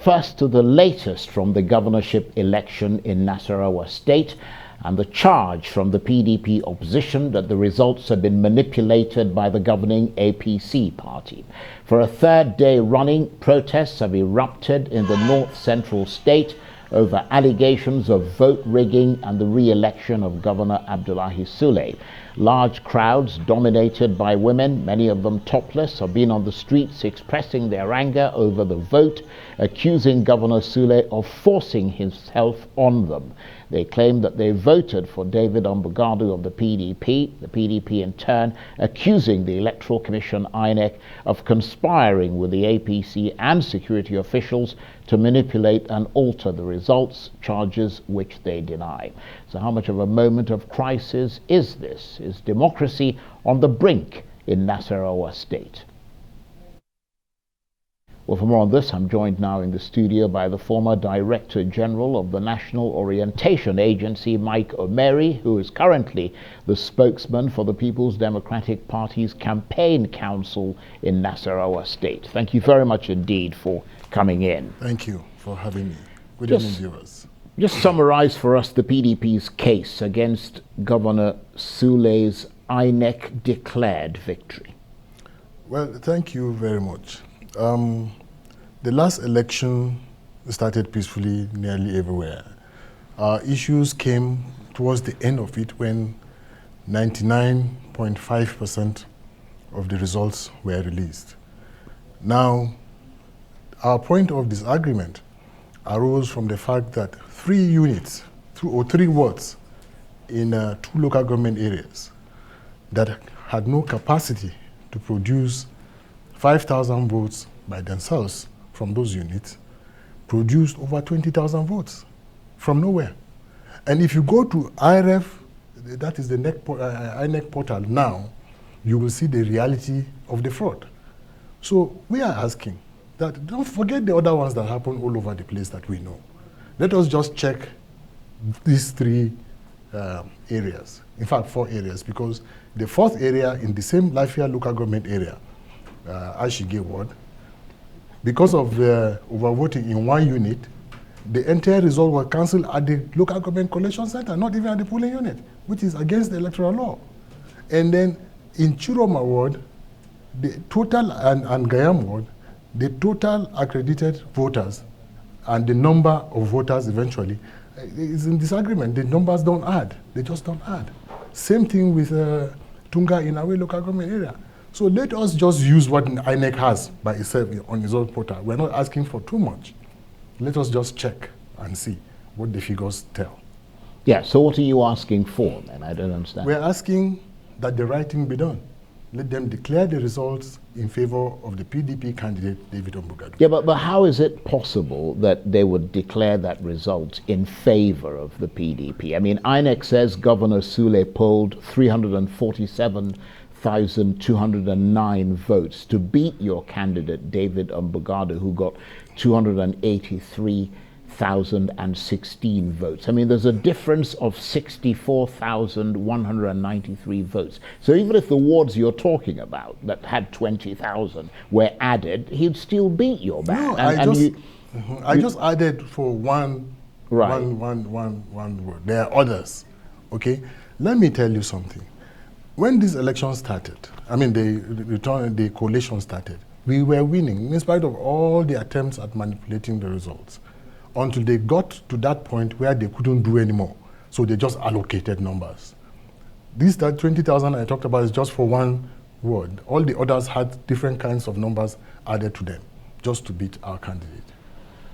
First, to the latest from the governorship election in Nasarawa State, and the charge from the PDP opposition that the results have been manipulated by the governing APC party. For a third day running, protests have erupted in the north-central state over allegations of vote rigging and the re-election of Governor Abdullahi Sule. Large crowds dominated by women, many of them topless, have been on the streets expressing their anger over the vote, accusing Governor Sule of forcing himself on them. They claim that they voted for David Ombugadu of the PDP in turn accusing the Electoral Commission INEC of conspiring with the APC and security officials to manipulate and alter the results, charges which they deny. So how much of a moment of crisis is this? Is democracy on the brink in Nasarawa State? Well, for more on this, I'm joined now in the studio by the former Director General of the National Orientation Agency, Mike Omeri, who is currently the spokesman for the People's Democratic Party's Campaign Council in Nasarawa State. Thank you very much indeed for coming in. Thank you for having me. Good evening, viewers. Just summarize for us the PDP's case against Governor Sule's INEC declared victory. Well, thank you very much. The last election started peacefully nearly everywhere. Issues came towards the end of it when 99.5% of the results were released. Now, our point of disagreement arose from the fact that 3 units, 3 wards in 2 local government areas that had no capacity to produce 5,000 votes by themselves from those units produced over 20,000 votes from nowhere. And if you go to IRF, that is the INEC portal now, you will see the reality of the fraud. So we are asking that don't forget the other ones that happen all over the place that we know. Let us just check these 3 areas, in fact 4 areas, because the 4th area in the same Lafia local government area, Ashige ward, because of the overvoting in 1 unit, the entire result was cancelled at the local government collection center, not even at the polling unit, which is against the electoral law. And then in Chiroma ward, the total, and Gayam ward, the total accredited voters and the number of voters eventually is in disagreement. The numbers don't add. They just don't add. Same thing with Tunga in our local government area. So let us just use what INEC has by itself on its own portal. We're not asking for too much. Let us just check and see what the figures tell. Yeah, so what are you asking for then? I don't understand. We're asking that the right thing be done. Let them declare the results in favor of the PDP candidate, David Ombugadu. Yeah, but how is it possible that they would declare that result in favor of the PDP? I mean, INEC says Governor Sule polled 347,209 votes to beat your candidate, David Ombugadu, who got 283,016 votes. I mean, there's a difference of 64,193 votes. So even if the wards you're talking about that had 20,000 were added, he'd still beat your man. No, I just added for one word. There are others. Okay? Let me tell you something. When this election started, I mean the coalition started, we were winning in spite of all the attempts at manipulating the results, until they got to that point where they couldn't do anymore. So they just allocated numbers. This 20,000 I talked about is just for 1 ward. All the others had different kinds of numbers added to them just to beat our candidate.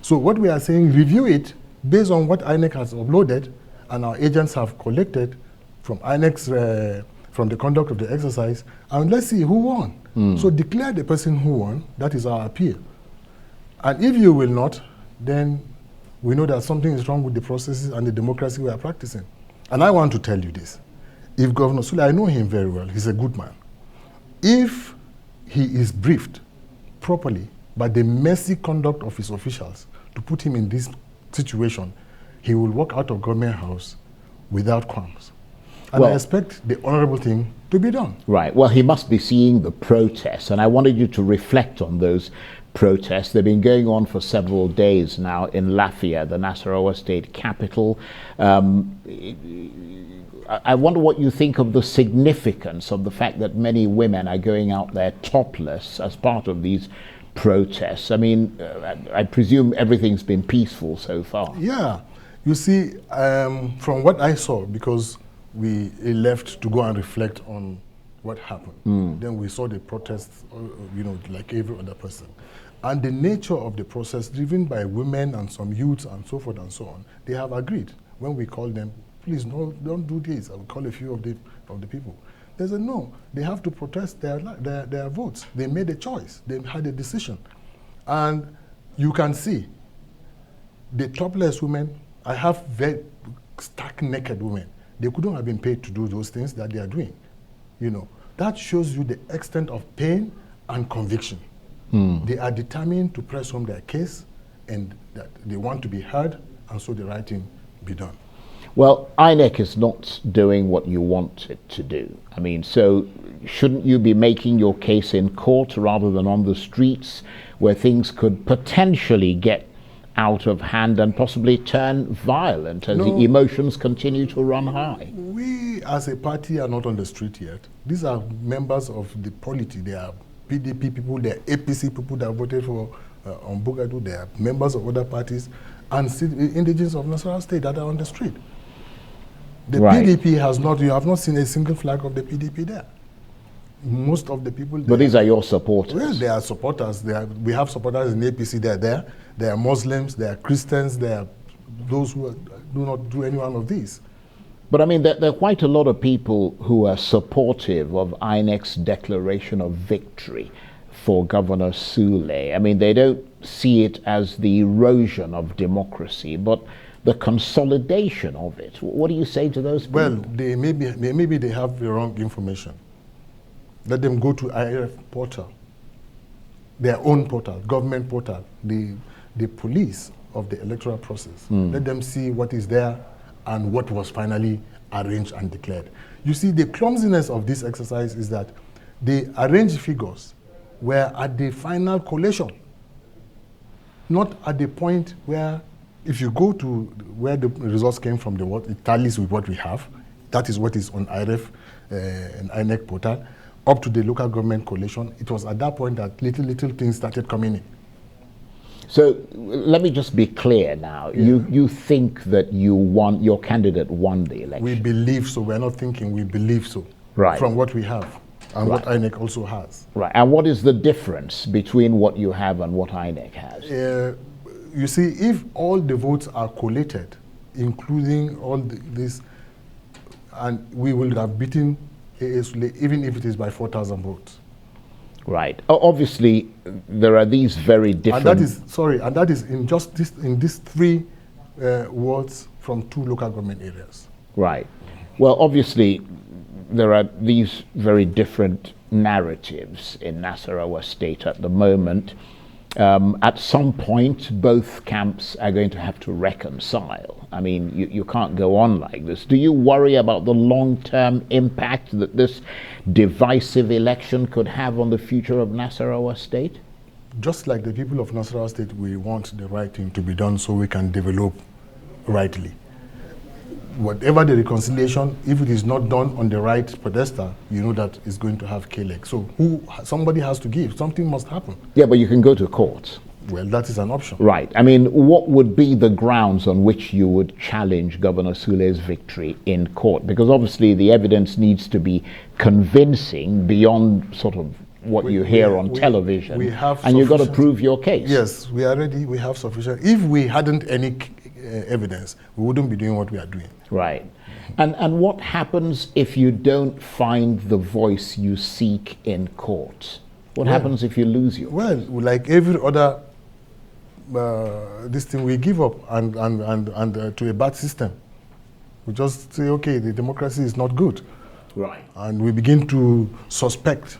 So what we are saying, review it based on what INEC has uploaded and our agents have collected from INEC's, from the conduct of the exercise, and let's see who won. So declare the person who won. That is our appeal. And if you will not, then we know that something is wrong with the processes and the democracy we are practicing. And I want to tell you this. If Governor Sule, I know him very well, he's a good man. If he is briefed properly by the messy conduct of his officials to put him in this situation, he will walk out of government house without qualms. And I expect the honorable thing to be done. Right. Well, he must be seeing the protests, and I wanted you to reflect on those protests. They've been going on for several days now in Lafia, the Nasarawa state capital. I wonder what you think of the significance of the fact that many women are going out there topless as part of these protests. I mean, I presume everything's been peaceful so far. Yeah. You see, from what I saw, because we left to go and reflect on what happened. Then we saw the protests, like every other person. And the nature of the process, driven by women and some youths and so forth and so on, they have agreed. When we call them, please, no, don't do this. I will call a few of the people. They said, no, they have to protest their votes. They made a choice. They had a decision. And you can see the topless women, I have very stark naked women. They couldn't have been paid to do those things that they are doing. That shows you the extent of pain and conviction. They are determined to press home their case, and that they want to be heard, and so the right thing be done. Well, INEC is not doing what you want it to do. I mean, so shouldn't you be making your case in court rather than on the streets, where things could potentially get out of hand and possibly turn violent as the emotions continue to run high? We as a party are not on the street yet. These are members of the polity. They are PDP people, they are APC people that voted for Ombugadu, they are members of other parties, and indigenous of Nasarawa State that are on the street. The PDP has not, you have not seen a single flag of the PDP there. Most of the people... But these are your supporters. Well, they are supporters. We have supporters in APC, they are there. They are Muslims, they are Christians, they are those who do not do any one of these. But I mean, there are quite a lot of people who are supportive of INEC's declaration of victory for Governor Sule. I mean, they don't see it as the erosion of democracy, but the consolidation of it. What do you say to those people? Well, maybe they have the wrong information. Let them go to IRF portal, their own portal, government portal, the police of the electoral process. Let them see what is there and what was finally arranged and declared. You see, the clumsiness of this exercise is that the arranged figures were at the final collation, not at the point where, if you go to where the results came from, it tallies with what we have. That is what is on IRF and INEC portal, up to the local government collation. It was at that point that little things started coming in. So let me just be clear now. Yeah. You think that your candidate won the election? We believe so. We're not thinking, we believe so. Right. From what we have and what INEC also has. Right. And what is the difference between what you have and what INEC has? You see, if all the votes are collated, including all this, and we will have beaten ASULE, even if it is by 4,000 votes. Right. Obviously, there are these very different... And that is in just these three wards from 2 local government areas. Right. Well, obviously, there are these very different narratives in Nasarawa State at the moment. At some point, both camps are going to have to reconcile. I mean, you can't go on like this. Do you worry about the long-term impact that this divisive election could have on the future of Nasarawa State? Just like the people of Nasarawa State, we want the right thing to be done so we can develop rightly. Whatever the reconciliation, if it is not done on the right pedestal, you know that it's going to have K-leg. So somebody has to give. Something must happen. Yeah, but you can go to court. Well, that is an option. Right. I mean, what would be the grounds on which you would challenge Governor Sule's victory in court? Because obviously the evidence needs to be convincing beyond sort of what you hear on television. And you've got to prove your case. Yes, we are ready. We have sufficient. If we hadn't any evidence, we wouldn't be doing what we are doing. Right. And what happens if you don't find the voice you seek in court? What happens if you lose your Well, like every other this thing, we give up and to a bad system. We just say, okay, the democracy is not good. Right. And we begin to suspect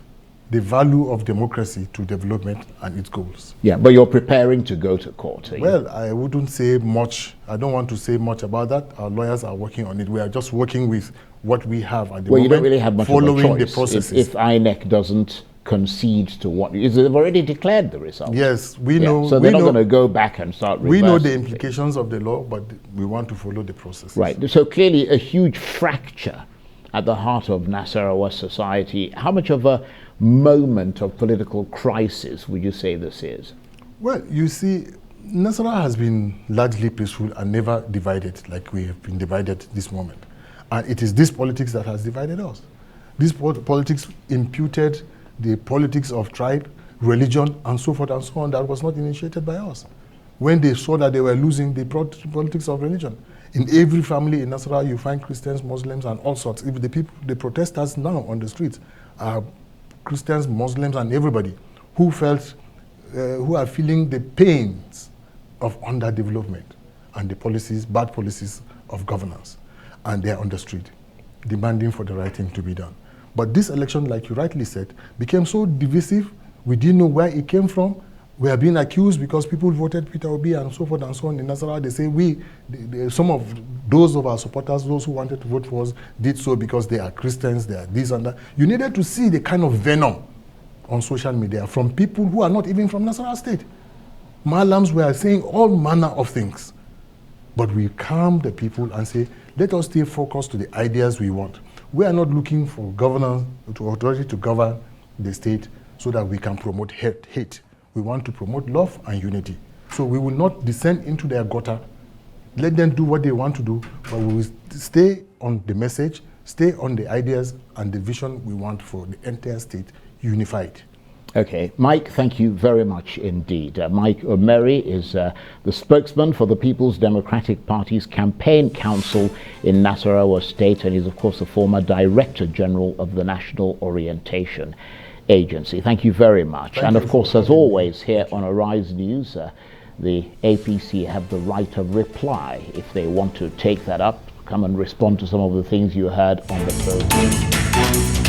the value of democracy to development and its goals. Yeah, but you're preparing to go to court. Well, I wouldn't say much. I don't want to say much about that. Our lawyers are working on it. We are just working with what we have at the moment. Well, you don't really have much following of a choice the processes. if INEC doesn't concedes to what is they've already declared the result. Yes, we know. So they're not going to go back and start reversing. We know the implications of the law, but we want to follow the process. Right. So clearly a huge fracture at the heart of Nasarawa society. How much of a moment of political crisis would you say this is? Well, you see, Nasarawa has been largely peaceful and never divided like we have been divided this moment. And it is this politics that has divided us. This politics imputed the politics of tribe, religion, and so forth and so on that was not initiated by us. When they saw that they were losing, they brought the politics of religion. In every family in Nasarawa, you find Christians, Muslims, and all sorts. Even the protesters now on the streets are Christians, Muslims, and everybody who who are feeling the pains of underdevelopment and the policies, bad policies of governance. And they are on the street, demanding for the right thing to be done. But this election, like you rightly said, became so divisive. We didn't know where it came from. We are being accused because people voted Peter Obi and so forth and so on. In Nasarawa, they say some of those of our supporters, those who wanted to vote for us, did so because they are Christians, they are this and that. You needed to see the kind of venom on social media from people who are not even from Nasarawa State. Malams were saying all manner of things. But we calm the people and say, let us stay focused to the ideas we want. We are not looking for governance, to authority to govern the state so that we can promote hate. We want to promote love and unity. So we will not descend into their gutter. Let them do what they want to do, but we will stay on the message, stay on the ideas and the vision we want for the entire state unified. Okay, Mike, thank you very much indeed. Mike Omeri is the spokesman for the People's Democratic Party's Campaign Council in Nasarawa State, and he's of course the former Director General of the National Orientation Agency. Thank you very much. And of course, as always, here on Arise News, the APC have the right of reply if they want to take that up, come and respond to some of the things you heard on the program.